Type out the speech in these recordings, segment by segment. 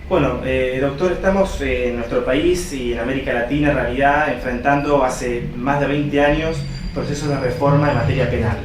Bueno, doctor, estamos en nuestro país y en América Latina en realidad enfrentando hace más de 20 años procesos de reforma en materia penal.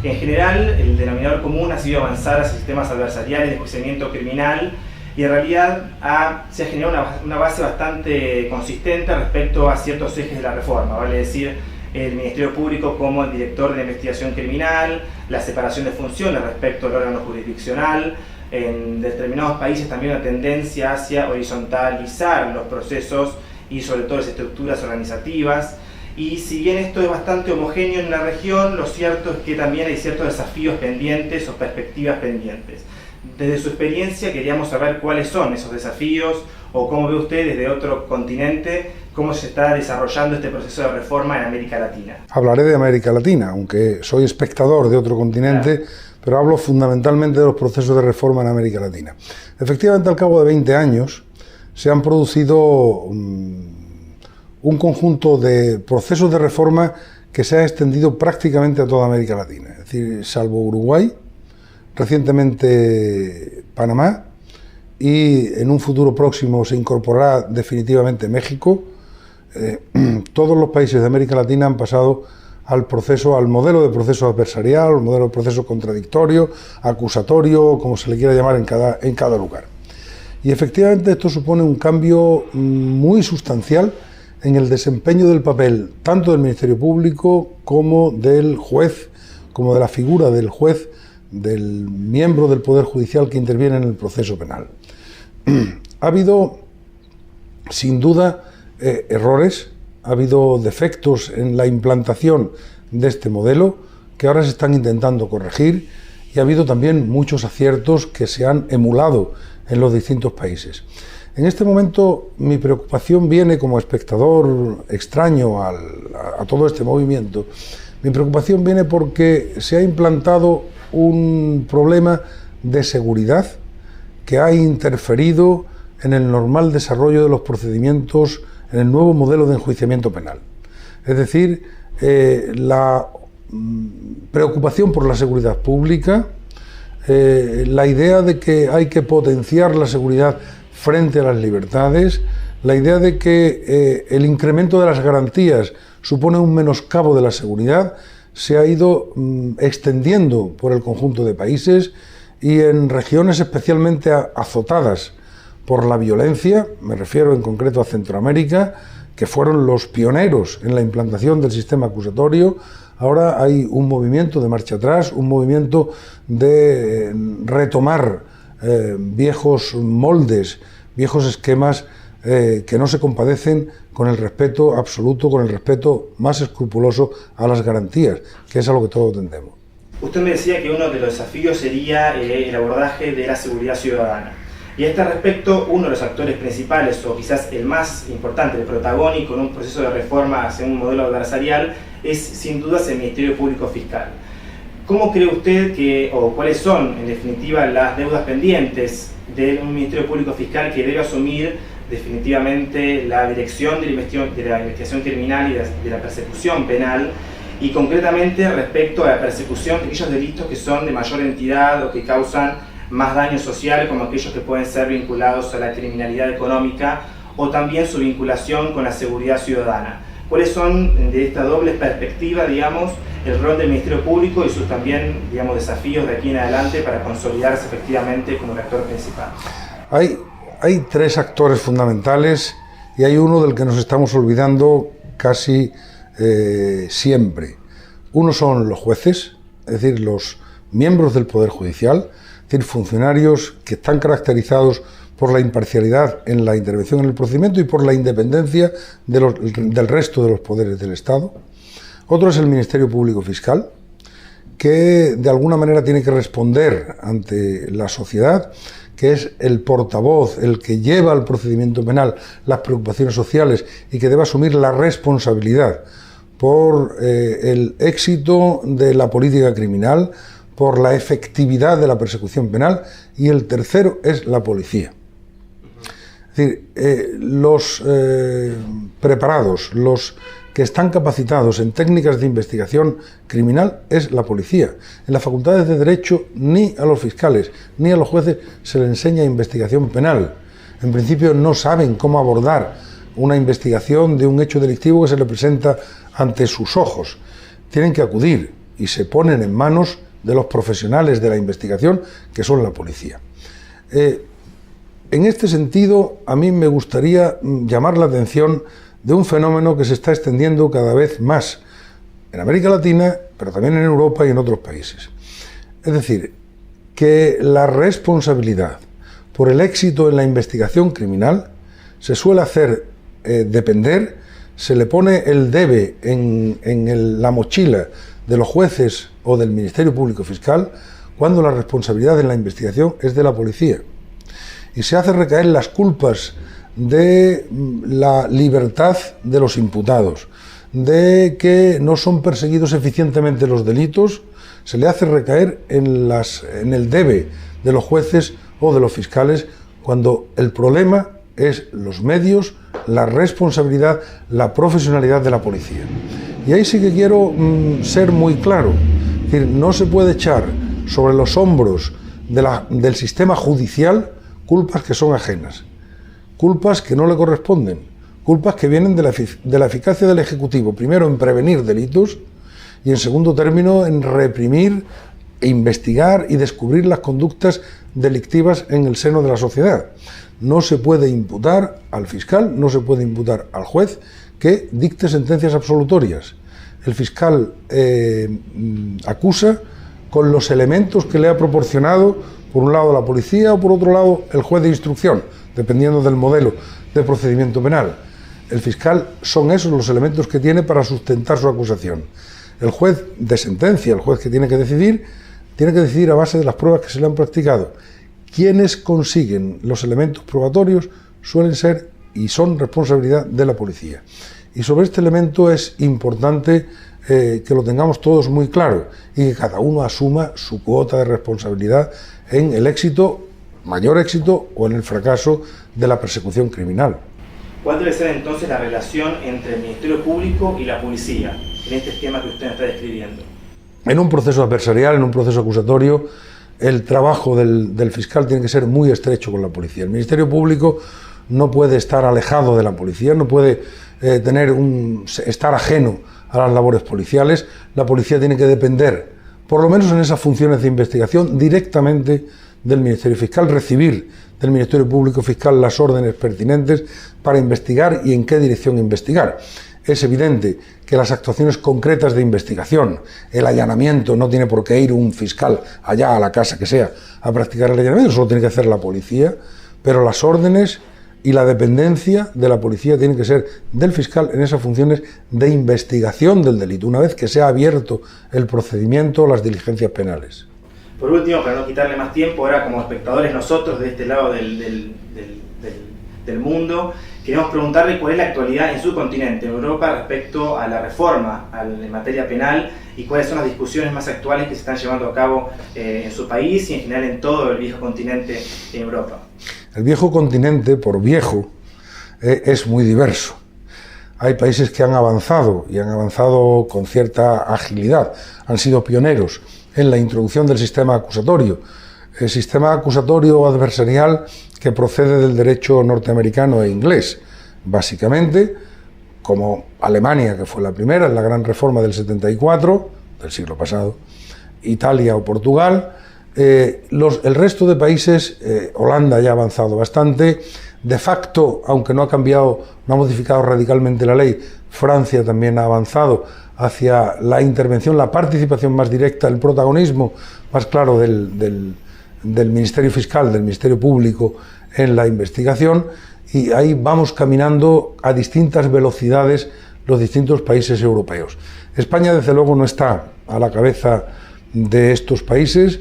En general, el denominador común ha sido avanzar hacia sistemas adversariales de enjuiciamiento criminal y en realidad se ha generado una base bastante consistente respecto a ciertos ejes de la reforma, vale decir, el Ministerio Público como el director de investigación criminal, la separación de funciones respecto al órgano jurisdiccional. En determinados países también una tendencia hacia horizontalizar los procesos y sobre todo las estructuras organizativas. Y si bien esto es bastante homogéneo en la región, lo cierto es que también hay ciertos desafíos pendientes o perspectivas pendientes. Desde su experiencia queríamos saber cuáles son esos desafíos o cómo ve usted desde otro continente cómo se está desarrollando este proceso de reforma en América Latina. Hablaré de América Latina, aunque soy espectador de otro continente, claro, pero hablo fundamentalmente de los procesos de reforma en América Latina. Efectivamente, al cabo de 20 años se han producido un conjunto de procesos de reforma que se ha extendido prácticamente a toda América Latina. Es decir, salvo Uruguay, recientemente Panamá y en un futuro próximo se incorporará definitivamente México, todos los países de América Latina han pasado al modelo de proceso adversarial, al modelo de proceso contradictorio, acusatorio, como se le quiera llamar en cada lugar. Y efectivamente esto supone un cambio muy sustancial en el desempeño del papel tanto del Ministerio Público como del juez, como de la figura del juez, del miembro del Poder Judicial que interviene en el proceso penal. Ha habido, sin duda, errores, ha habido defectos en la implantación de este modelo que ahora se están intentando corregir y ha habido también muchos aciertos que se han emulado en los distintos países. En este momento mi preocupación viene como espectador extraño a todo este movimiento. Mi preocupación viene porque se ha implantado un problema de seguridad que ha interferido en el normal desarrollo de los procedimientos en el nuevo modelo de enjuiciamiento penal. Es decir, la preocupación por la seguridad pública, la idea de que hay que potenciar la seguridad frente a las libertades, la idea de que el incremento de las garantías supone un menoscabo de la seguridad, se ha ido extendiendo por el conjunto de países y en regiones especialmente azotadas por la violencia, me refiero en concreto a Centroamérica, que fueron los pioneros en la implantación del sistema acusatorio. Ahora hay un movimiento de marcha atrás, un movimiento de retomar viejos moldes, viejos esquemas que no se compadecen con el respeto absoluto, con el respeto más escrupuloso a las garantías, que es a lo que todos tendemos. Usted me decía que uno de los desafíos sería el abordaje de la seguridad ciudadana. Y a este respecto, uno de los actores principales, o quizás el más importante, el protagónico en un proceso de reforma hacia un modelo adversarial, es sin dudas el Ministerio Público Fiscal. ¿Cómo cree usted o cuáles son, en definitiva, las deudas pendientes de un Ministerio Público Fiscal que debe asumir definitivamente la dirección de la investigación criminal y de la persecución penal, y concretamente respecto a la persecución de aquellos delitos que son de mayor entidad o que causan más daño social, como aquellos que pueden ser vinculados a la criminalidad económica o también su vinculación con la seguridad ciudadana? ¿Cuáles son, de esta doble perspectiva, digamos, el rol del Ministerio Público y sus también, digamos, desafíos de aquí en adelante para consolidarse efectivamente como el actor principal? Hay tres actores fundamentales y hay uno del que nos estamos olvidando casi siempre. Uno son los jueces, es decir, los miembros del Poder Judicial, es decir, funcionarios que están caracterizados por la imparcialidad en la intervención en el procedimiento y por la independencia del resto de los poderes del Estado. Otro es el Ministerio Público Fiscal, que de alguna manera tiene que responder ante la sociedad, que es el portavoz, el que lleva al procedimiento penal las preocupaciones sociales y que debe asumir la responsabilidad por el éxito de la política criminal, por la efectividad de la persecución penal, y el tercero es la policía. Es decir, los preparados, los que están capacitados en técnicas de investigación criminal es la policía. En las facultades de Derecho ni a los fiscales ni a los jueces se les enseña investigación penal. en principio no saben cómo abordar una investigación de un hecho delictivo que se le presenta ante sus ojos. Tienen que acudir y se ponen en manos de los profesionales de la investigación, que son la policía. En este sentido, a mí me gustaría llamar la atención de un fenómeno que se está extendiendo cada vez más en América Latina, pero también en Europa y en otros países. Es decir, que la responsabilidad por el éxito en la investigación criminal se suele hacer depender, se le pone el debe en la mochila de los jueces o del Ministerio Público Fiscal, cuando la responsabilidad en la investigación es de la policía. Y se hace recaer las culpas de la libertad de los imputados, de que no son perseguidos eficientemente los delitos, se le hace recaer en el debe de los jueces o de los fiscales, cuando el problema es los medios, la responsabilidad, la profesionalidad de la policía. Y ahí sí que quiero ser muy claro. Es decir, no se puede echar sobre los hombros del sistema judicial culpas que son ajenas, culpas que no le corresponden, culpas que vienen de la eficacia del Ejecutivo, primero en prevenir delitos y en segundo término en reprimir, investigar y descubrir las conductas delictivas en el seno de la sociedad. No se puede imputar al fiscal, no se puede imputar al juez que dicte sentencias absolutorias. El fiscal acusa con los elementos que le ha proporcionado, por un lado la policía o por otro lado el juez de instrucción, dependiendo del modelo de procedimiento penal. El fiscal son esos los elementos que tiene para sustentar su acusación. El juez de sentencia, el juez que tiene que decidir a base de las pruebas que se le han practicado. Quienes consiguen los elementos probatorios suelen ser y son responsabilidad de la policía. Y sobre este elemento es importante que lo tengamos todos muy claro y que cada uno asuma su cuota de responsabilidad en el éxito, mayor éxito o en el fracaso de la persecución criminal. ¿Cuál debe ser entonces la relación entre el Ministerio Público y la policía en este esquema que usted está describiendo? En un proceso adversarial, en un proceso acusatorio, el trabajo del fiscal tiene que ser muy estrecho con la policía. El Ministerio Público no puede estar alejado de la policía, no puede estar ajeno a las labores policiales. La policía tiene que depender, por lo menos en esas funciones de investigación, directamente del Ministerio Fiscal, recibir del Ministerio Público Fiscal las órdenes pertinentes para investigar y en qué dirección investigar. Es evidente que las actuaciones concretas de investigación, el allanamiento, no tiene por qué ir un fiscal allá a la casa que sea a practicar el allanamiento, solo tiene que hacer la policía, pero las órdenes y la dependencia de la policía tiene que ser del fiscal en esas funciones de investigación del delito, una vez que se ha abierto el procedimiento o las diligencias penales. Por último, para no quitarle más tiempo, ahora como espectadores nosotros de este lado del mundo, queremos preguntarle cuál es la actualidad en su continente, en Europa, respecto a la reforma en materia penal y cuáles son las discusiones más actuales que se están llevando a cabo en su país y en general en todo el viejo continente en Europa. El viejo continente, por viejo, es muy diverso. Hay países que han avanzado y han avanzado con cierta agilidad, han sido pioneros en la introducción del sistema acusatorio. El sistema acusatorio adversarial que procede del derecho norteamericano e inglés, básicamente, como Alemania, que fue la primera en la gran reforma del 74, del siglo pasado, Italia o Portugal. El resto de países, Holanda ya ha avanzado bastante, de facto, aunque no ha cambiado, no ha modificado radicalmente la ley, Francia también ha avanzado hacia la intervención, la participación más directa, el protagonismo más claro del Ministerio Fiscal, del Ministerio Público en la investigación, y ahí vamos caminando a distintas velocidades los distintos países europeos. España, desde luego, no está a la cabeza de estos países.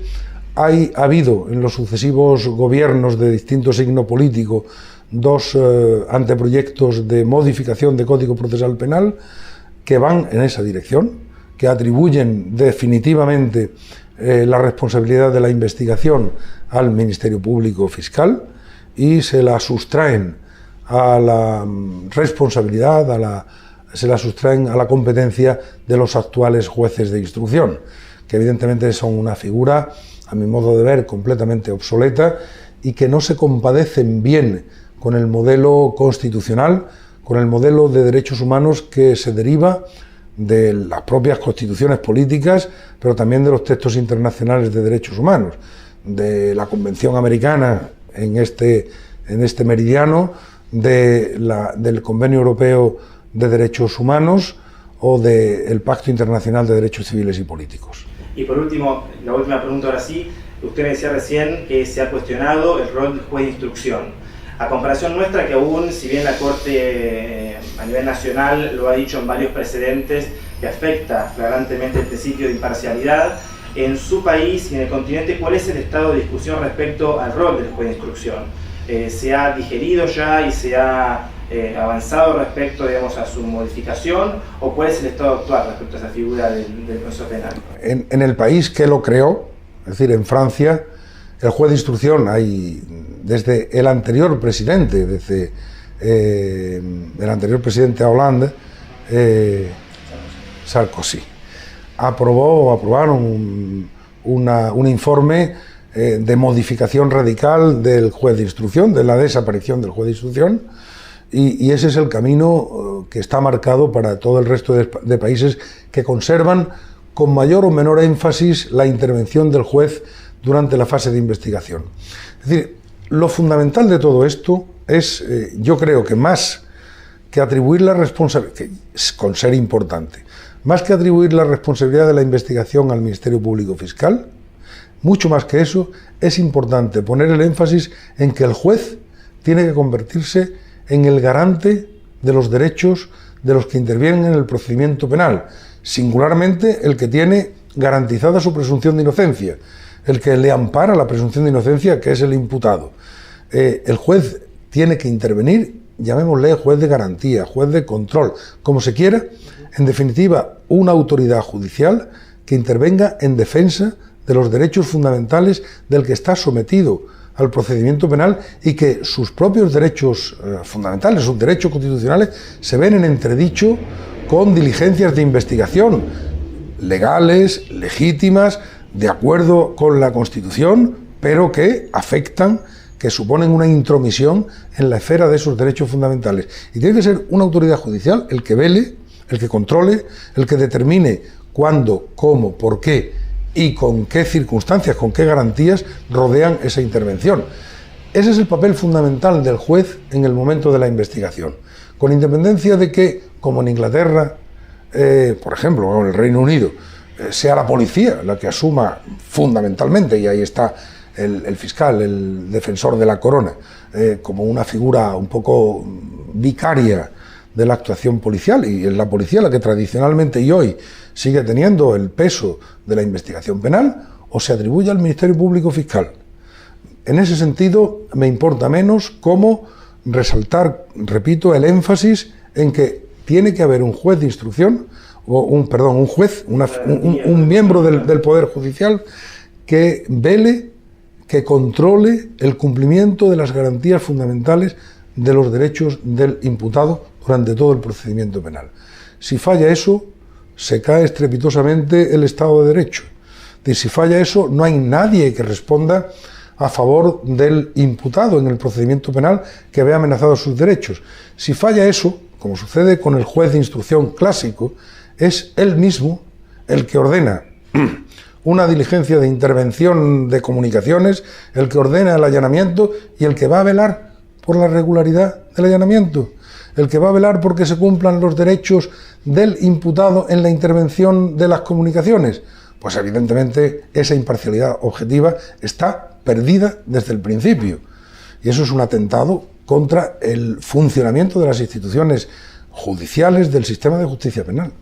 Ha habido en los sucesivos gobiernos de distinto signo político dos anteproyectos de modificación de Código Procesal Penal que van en esa dirección, que atribuyen definitivamente la responsabilidad de la investigación al Ministerio Público Fiscal y se la sustraen a la responsabilidad, se la sustraen a la competencia de los actuales jueces de instrucción, que evidentemente son una figura, a mi modo de ver, completamente obsoleta y que no se compadecen bien con el modelo constitucional, con el modelo de derechos humanos que se deriva de las propias constituciones políticas, pero también de los textos internacionales de derechos humanos, de la Convención Americana en este meridiano, del Convenio Europeo de Derechos Humanos o del Pacto Internacional de Derechos Civiles y Políticos. Y por último, la última pregunta ahora sí, usted me decía recién que se ha cuestionado el rol del juez de instrucción. A comparación nuestra, que aún, si bien la Corte a nivel nacional lo ha dicho en varios precedentes, que afecta flagrantemente el principio de imparcialidad, en su país y en el continente, ¿cuál es el estado de discusión respecto al rol del juez de instrucción? ¿Se ha digerido ya y se ha avanzado respecto, digamos, a su modificación? ¿O cuál es el estado actual respecto a esa figura del proceso penal? En el país que lo creó, es decir, en Francia, el juez de instrucción, hay desde el anterior presidente, Hollande, Sarkozy, aprobaron un informe de modificación radical del juez de instrucción, de la desaparición del juez de instrucción, y ese es el camino que está marcado para todo el resto de países que conservan con mayor o menor énfasis la intervención del juez durante la fase de investigación. Es decir, lo fundamental de todo esto es, yo creo que más que atribuir la responsabilidad, con ser importante, más que atribuir la responsabilidad de la investigación al Ministerio Público Fiscal, mucho más que eso, es importante poner el énfasis en que el juez tiene que convertirse en el garante de los derechos de los que intervienen en el procedimiento penal, singularmente el que tiene garantizada su presunción de inocencia, el que le ampara la presunción de inocencia, que es el imputado. El juez tiene que intervenir, llamémosle juez de garantía, juez de control, como se quiera, en definitiva, una autoridad judicial que intervenga en defensa de los derechos fundamentales del que está sometido al procedimiento penal y que sus propios derechos fundamentales, sus derechos constitucionales, se ven en entredicho con diligencias de investigación legales, legítimas, de acuerdo con la Constitución, pero que afectan, que suponen una intromisión en la esfera de esos derechos fundamentales. Y tiene que ser una autoridad judicial el que vele, el que controle, el que determine cuándo, cómo, por qué y con qué circunstancias, con qué garantías rodean esa intervención. Ese es el papel fundamental del juez en el momento de la investigación, con independencia de que, como en Inglaterra, por ejemplo, o en el Reino Unido, sea la policía la que asuma fundamentalmente, y ahí está el fiscal, el defensor de la corona, como una figura un poco vicaria de la actuación policial, y es la policía la que tradicionalmente y hoy sigue teniendo el peso de la investigación penal, o se atribuye al Ministerio Público Fiscal. En ese sentido, me importa menos cómo resaltar, repito, el énfasis en que tiene que haber un juez de instrucción, o un juez, un miembro del Poder Judicial que vele, que controle el cumplimiento de las garantías fundamentales de los derechos del imputado durante todo el procedimiento penal. Si falla eso, se cae estrepitosamente el Estado de Derecho. Si falla eso, no hay nadie que responda a favor del imputado en el procedimiento penal que vea amenazados sus derechos. Si falla eso, como sucede con el juez de instrucción clásico, es él mismo el que ordena una diligencia de intervención de comunicaciones, el que ordena el allanamiento y el que va a velar por la regularidad del allanamiento, el que va a velar porque se cumplan los derechos del imputado en la intervención de las comunicaciones. Pues evidentemente esa imparcialidad objetiva está perdida desde el principio. Y eso es un atentado contra el funcionamiento de las instituciones judiciales del sistema de justicia penal.